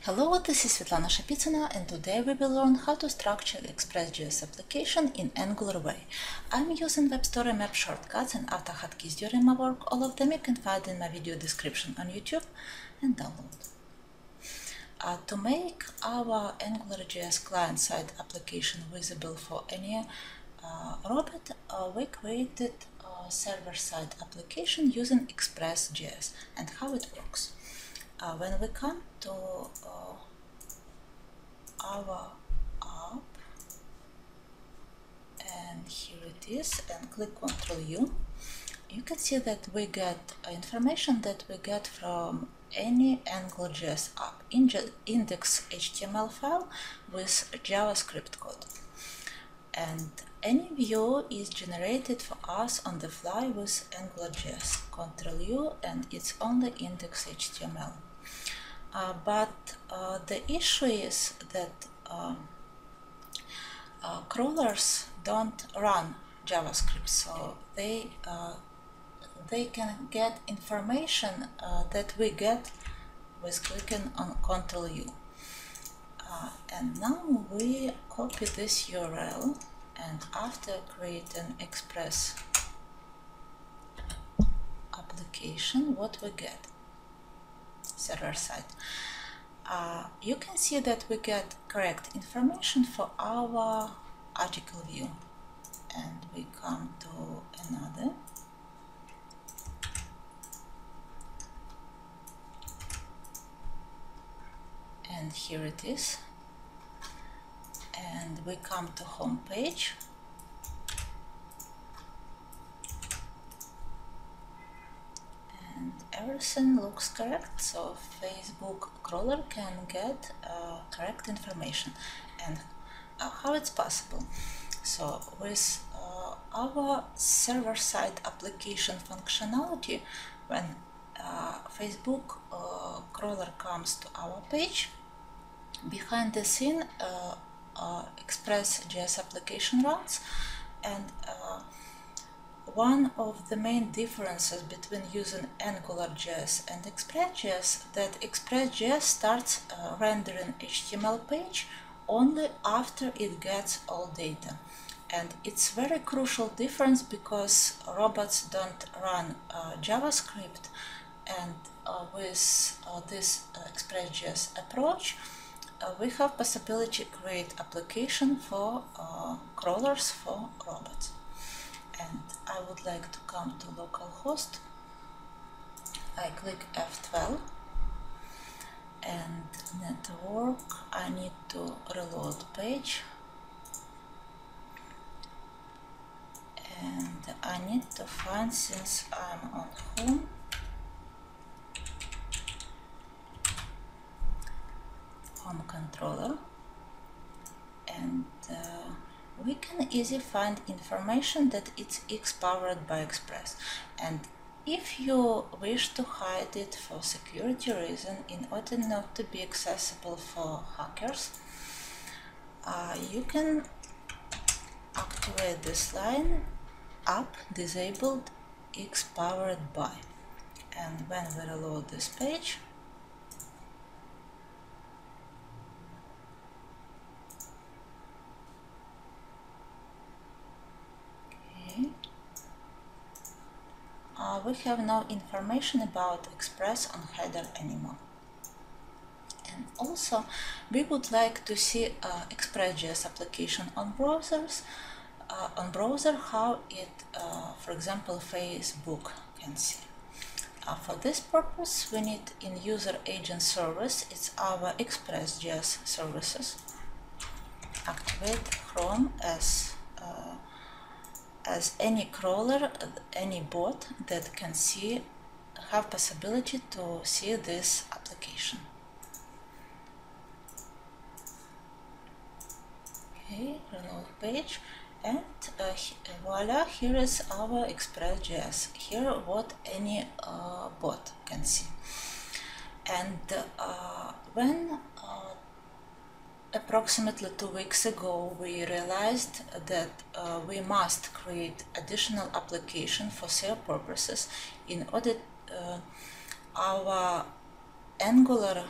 Hello, this is Svetlana Shapitsina, and today we will learn how to structure ExpressJS application in Angular way. I'm using Web Story Map shortcuts and auto hotkeys during my work. All of them you can find in my video description on YouTube and download. To make our AngularJS client-side application visible for any robot, we created a server-side application using Express.js. And how it works. When we come to our app, and here it is, and click Ctrl U, you can see that we get information that we get from any AngularJS app, index HTML file with JavaScript code. And any view is generated for us on the fly with AngularJS. Ctrl U, and it's only index HTML. But the issue is that crawlers don't run JavaScript, so they can get information that we get with clicking on Ctrl U. And now we copy this URL, and after creating Express application, what we get? Server side. You can see that we get correct information for our article view, and we come to another, and here it is, and we come to home page, and everything looks correct, so Facebook crawler can get correct information. And how it's possible? So with our server-side application functionality, when Facebook crawler comes to our page, behind the scene ExpressJS application runs, and one of the main differences between using AngularJS and ExpressJS that ExpressJS starts rendering HTML page only after it gets all data. And it's very crucial difference because robots don't run JavaScript, and with this ExpressJS approach, we have possibility to create application for crawlers for robots. And I would like to come to localhost. I click F12, and network, I need to reload page, and I need to find, since I'm on home controller, and we can easily find information that it's X powered by Express. And if you wish to hide it for security reason, in order not to be accessible for hackers, you can activate this line, app disabled X powered by. And when we reload this page, we have no information about Express on header anymore. And also, we would like to see ExpressJS application on browsers, how it, for example, Facebook can see. For this purpose, we need in user agent service, it's our ExpressJS services. Activate Chrome as any crawler, any bot that can see, have possibility to see this application. Okay, reload page, and voila, here is our ExpressJS. Here what any bot can see. And when approximately 2 weeks ago we realized that we must create additional application for SEO purposes in order our Angular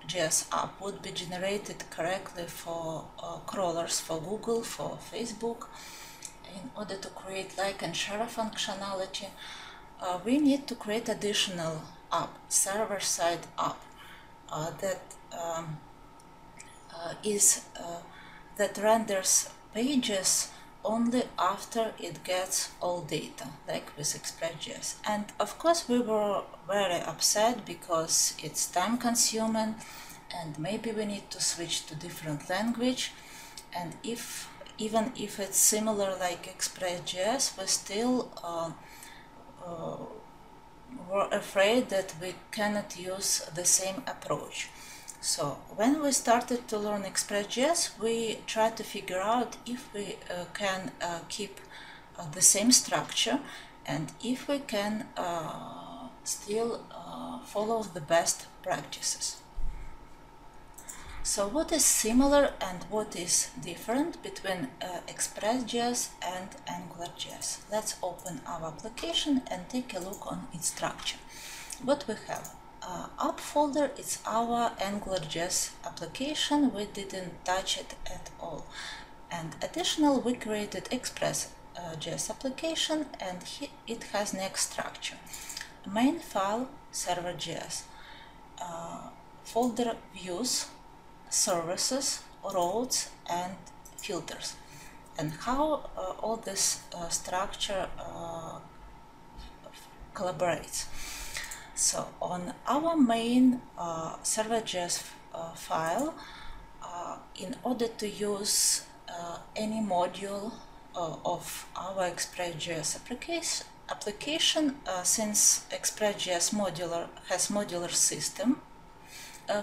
AngularJS app would be generated correctly for crawlers for Google, for Facebook, in order to create like and share functionality, we need to create additional app, server-side app, that renders pages only after it gets all data, like with ExpressJS. And of course we were very upset because it's time consuming and maybe we need to switch to different language, and even if it's similar like ExpressJS, we still were afraid that we cannot use the same approach. So when we started to learn ExpressJS, we tried to figure out if we can keep the same structure and if we can still follow the best practices. So what is similar and what is different between ExpressJS and AngularJS? Let's open our application and take a look on its structure. What we have? App folder is our AngularJS application. We didn't touch it at all. And additional, we created ExpressJS application, and it has next structure. Main file, server.js, folder views, services, roads, and filters. And how all this structure collaborates. So on our main server.js file, in order to use any module of our ExpressJS application, since ExpressJS has modular system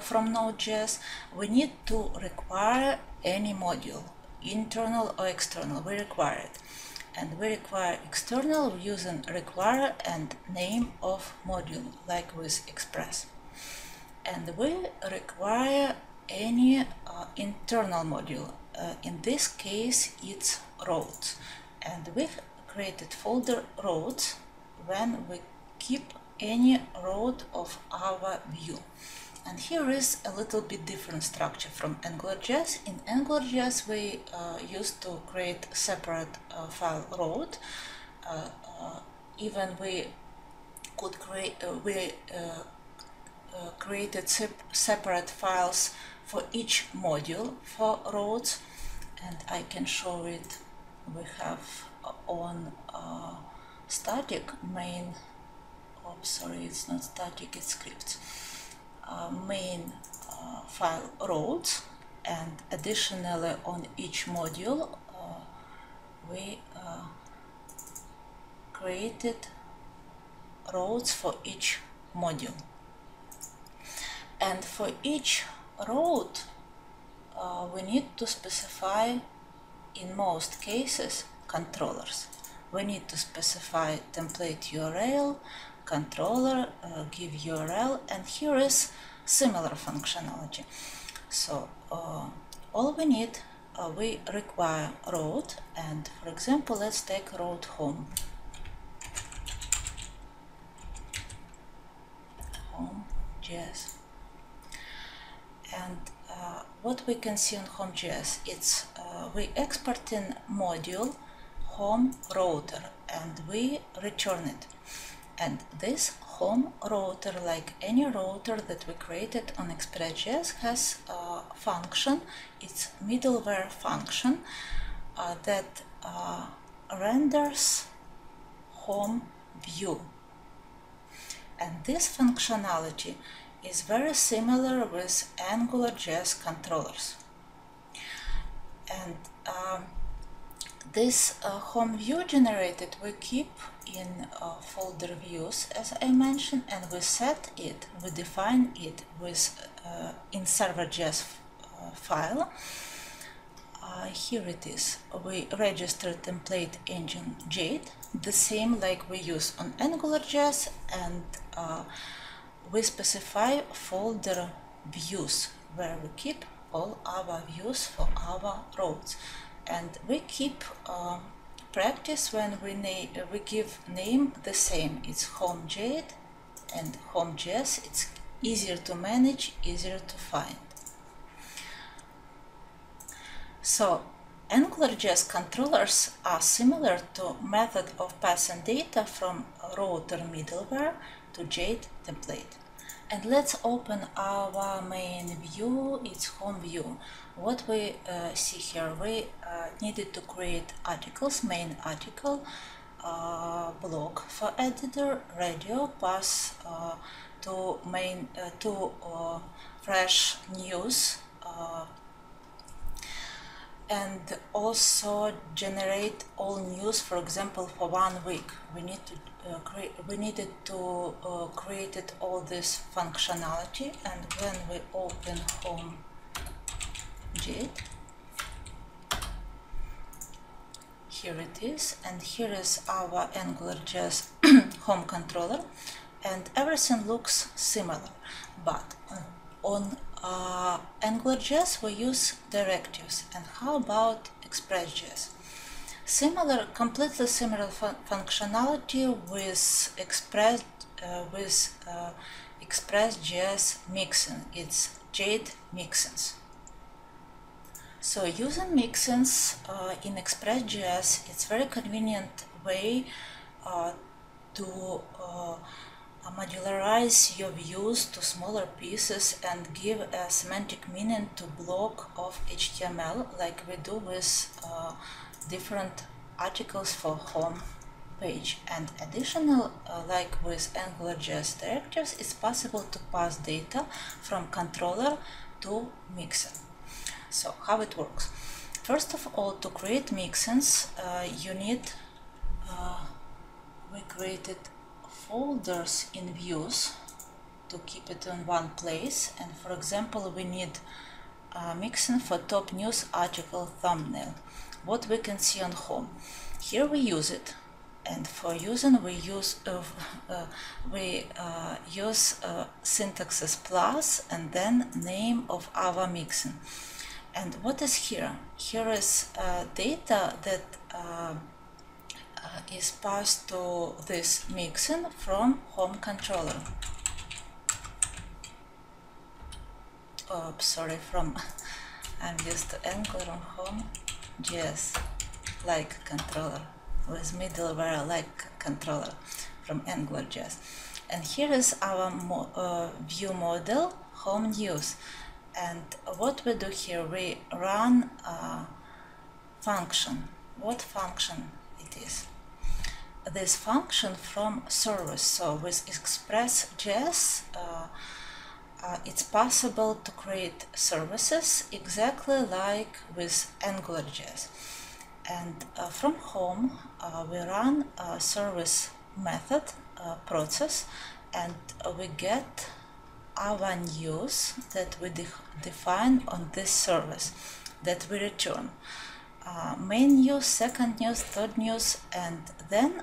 from Node.js, we need to require any module, internal or external. We require it. And we require external using require and name of module, like with Express. And we require any internal module. In this case, it's roads. And we created folder roads when we keep any road of our view. And here is a little bit different structure from AngularJS. In AngularJS, we used to create separate file road. Even we could created separate files for each module for roads, and I can show it. We have on static main. Oh, sorry, it's not static; it's scripts. Main file roads, and additionally on each module we created roads for each module. And for each road we need to specify, in most cases, controllers. We need to specify template URL, controller, give URL, and here is similar functionality. So all we need, we require road, and for example, let's take road home. Home.js. And what we can see on Home.js, it's we export in module home router and we return it. And this home router, like any router that we created on ExpressJS, has a function. It's middleware function that renders home view. And this functionality is very similar with AngularJS controllers. And this home view generated we keep in folder views, as I mentioned, and we set it, we define it with in server.js file. Here it is. We register template engine Jade, the same like we use on AngularJS, and we specify folder views where we keep all our views for our roads. And we keep practice when we give name the same. It's home Jade, and Home.js it's easier to manage, easier to find. So AngularJS controllers are similar to method of passing data from router middleware to Jade template. And let's open our main view, its home view. What we see here, we needed to create articles, main article, blog for editor, radio, pass to main fresh news, and also generate all news. For example, for 1 week, we needed to create all this functionality. And when we open home Jade, here it is, and here is our AngularJS home controller, and everything looks similar. But on AngularJS we use directives. And how about ExpressJS? Completely similar functionality with ExpressJS mixin. It's Jade mixins. So using mixins in ExpressJS, it's very convenient way to modularize your views to smaller pieces and give a semantic meaning to block of HTML, like we do with different articles for home page. And additional, like with AngularJS directives, it's possible to pass data from controller to mixin. So how it works? First of all, to create mixins, you need we created folders in views to keep it in one place. And for example, we need mixin for top news article thumbnail. What we can see on home, here we use it, and for using we use syntaxes plus and then name of our mixin. And what is here? Here is data that is passed to this mixin from home controller. Oh, sorry, I'm used to Angular on home.js like controller with middleware like controller from AngularJS. And here is our view model, home news. And what we do here, we run a function. What function it is? This function from service. So with ExpressJS, it's possible to create services exactly like with AngularJS. And from home, we run a service method process, and we get our news that we define on this service that we return. Main news, second news, third news, and then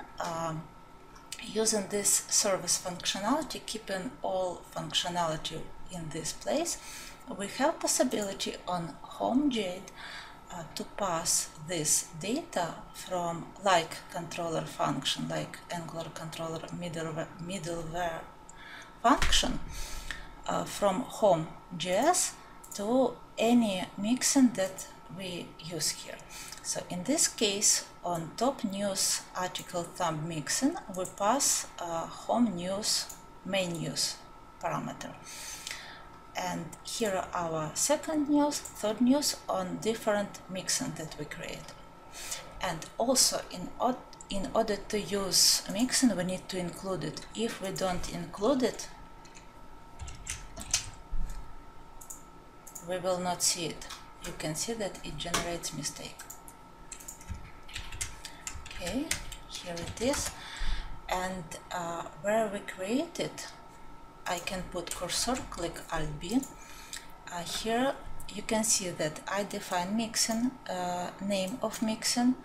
using this service functionality, keeping all functionality in this place, we have possibility on home Jade to pass this data from like controller function, like Angular controller middleware function, from home.js to any mixin that we use here. So in this case, on top news article thumb mixin, we pass home news main news parameter. And here are our second news, third news on different mixin that we create. And also in order to use mixin, we need to include it. If we don't include it, we will not see it. You can see that it generates mistake. Okay, here it is. And where we create it, I can put cursor, click Alt B. Here you can see that I define mixin, name of mixin,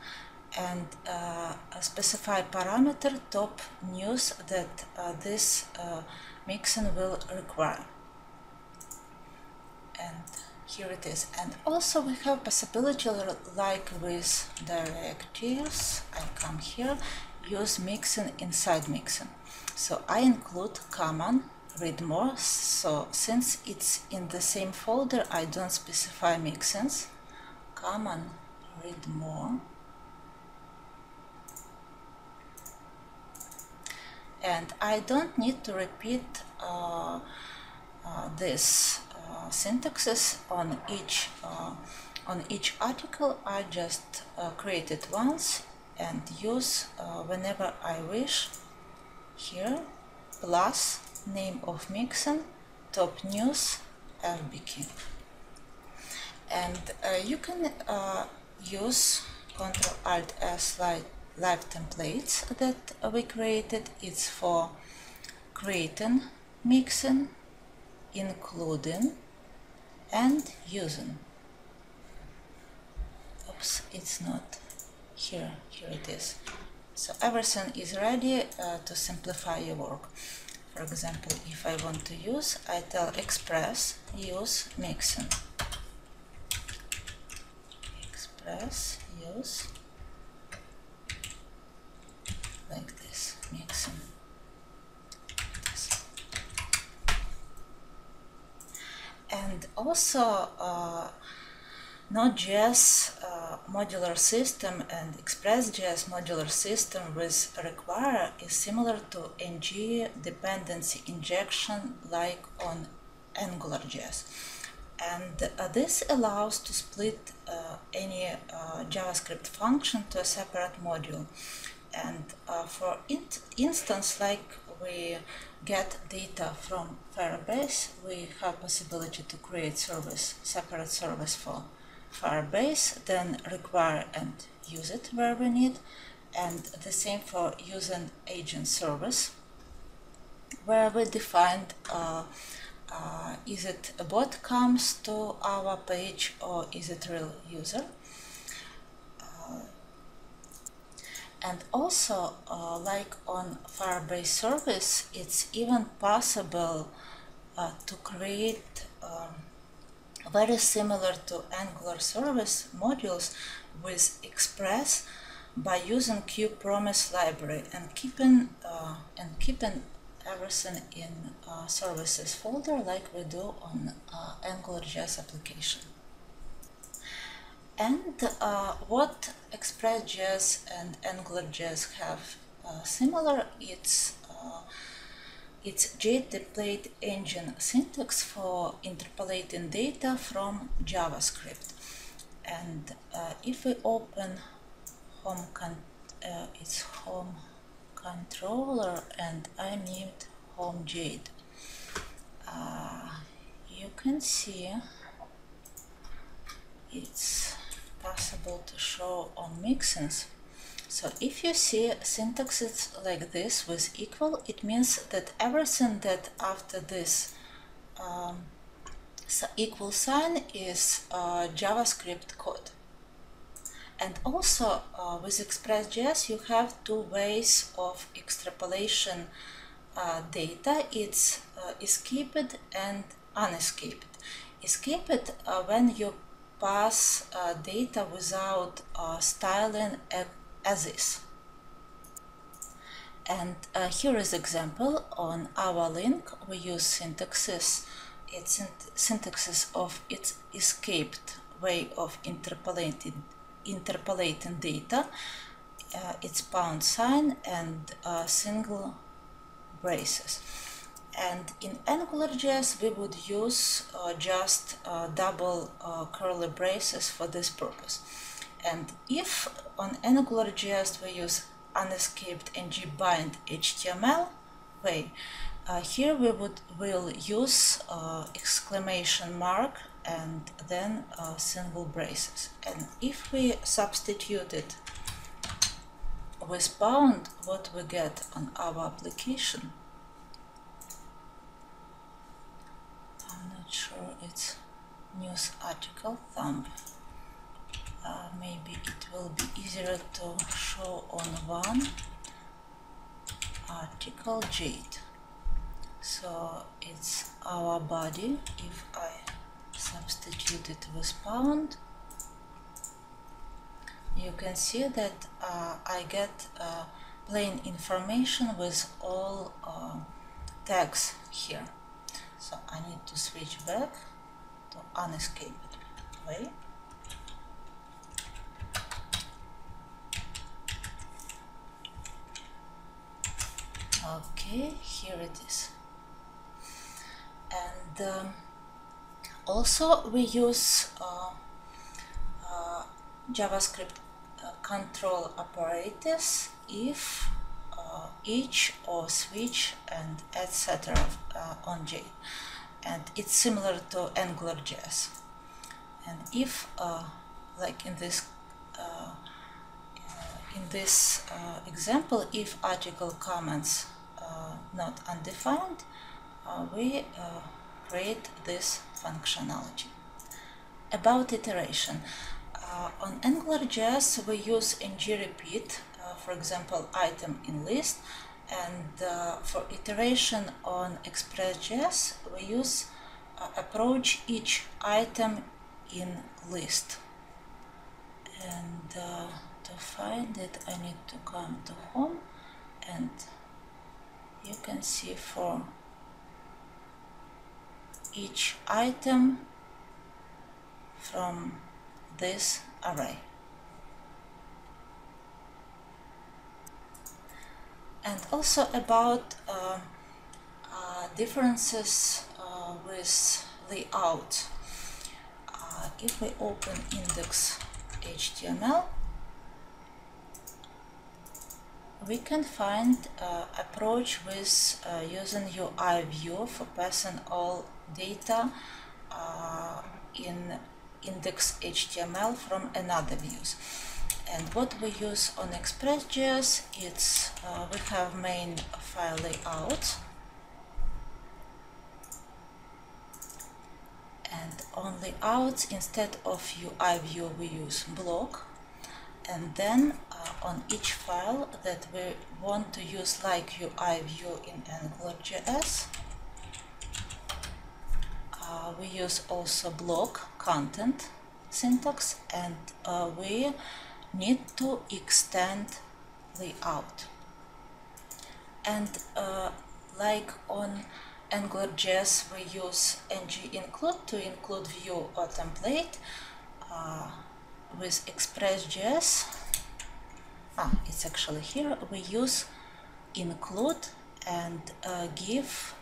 and specify parameter top news that this mixin will require. And here it is. And also we have possibility, like with directives, I come here, use mixin inside mixin. So I include common read more. So since it's in the same folder, I don't specify mixins. Common read more. And I don't need to repeat this syntaxes on each article. I just create it once and use whenever I wish. Here, plus name of mixin, top news, FBK. And you can use Ctrl-Alt-S live templates that we created. It's for creating mixin, including, and using. Oops, it's not here. Here it is. So everything is ready to simplify your work. For example, if I want to use, I tell Express use mixin. Express use like this, mixin. And also Node.js modular system and ExpressJS modular system with require is similar to ng dependency injection like on AngularJS. And this allows to split any JavaScript function to a separate module. And for instance, like we get data from Firebase, we have possibility to create service, separate service for Firebase, then require and use it where we need. And the same for using agent service, where we defined is it a bot comes to our page or is it real user. And also, like on Firebase service, it's even possible to create very similar to Angular service modules with Express by using QPromise library and keeping everything in services folder like we do on AngularJS application. And what ExpressJS and AngularJS have similar, it's JIT template engine syntax for interpolating data from JavaScript. And if we open it's home controller and I mute home JIT, you can see it's possible to show on mixins. So if you see syntaxes like this with equal, it means that everything that after this equal sign is JavaScript code. And also with ExpressJS you have two ways of extrapolation data. It's escaped and unescaped. Escaped when you pass data without styling as is. And here is example on our link. We use syntaxes. It's syntaxes of its escaped way of interpolating data. It's pound sign and single braces. And in AngularJS we would use just double curly braces for this purpose. And if on AngularJS we use unescaped ngbind HTML way, here we will use exclamation mark and then single braces. And if we substitute it with pound, what we get on our application, I'm not sure, it's news article thumb. Maybe it will be easier to show on one article JIT. So it's our body. If I substitute it with pound, you can see that I get plain information with all tags here. So I need to switch back to unescapable way. Okay, here it is. And also we use JavaScript control operators if each or switch and etc. On J, and it's similar to AngularJS. And if like in this example, if article comments not undefined, we create this functionality. About iteration, on AngularJS we use ngRepeat, for example, item in list, and for iteration on ExpressJS we use approach each item in list. And to find it, I need to come to home, and you can see for each item from this array. And also about differences with layout. If we open index.html, we can find approach with using UI view for passing all data in index.html from another views. And what we use on ExpressJS, it's we have main file layout, and on layouts, instead of UI view we use block, and then on each file that we want to use like UI view in AngularJS, we use also block content syntax, and we need to extend layout. And like on AngularJS we use ng-include to include view or template. With ExpressJS, it's actually here, we use include and give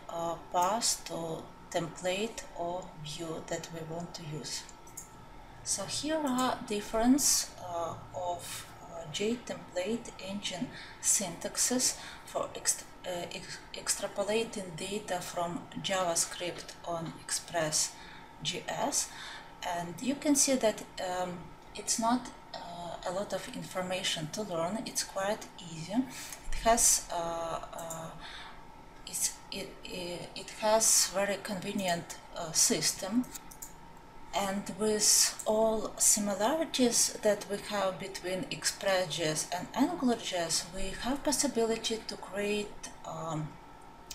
path to template or view that we want to use. So here are difference of JTemplate engine syntaxes for extrapolating data from JavaScript on ExpressJS, and you can see that it's not a lot of information to learn. It's quite easy. It has it has very convenient system, and with all similarities that we have between ExpressJS and AngularJS, we have possibility to create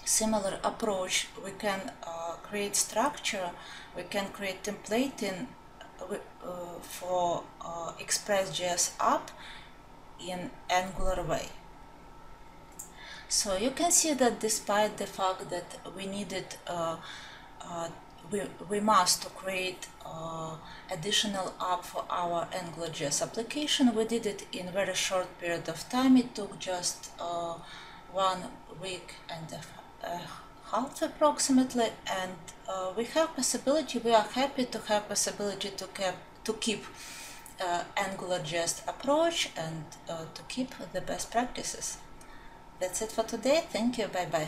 similar approach. We can create structure, we can create templating for ExpressJS app in Angular way. So you can see that despite the fact that we needed we must create additional app for our AngularJS application, we did it in very short period of time. It took just 1 week and a half approximately, and we are happy to have possibility to keep AngularJS approach and to keep the best practices. That's it for today. Thank you. Bye bye.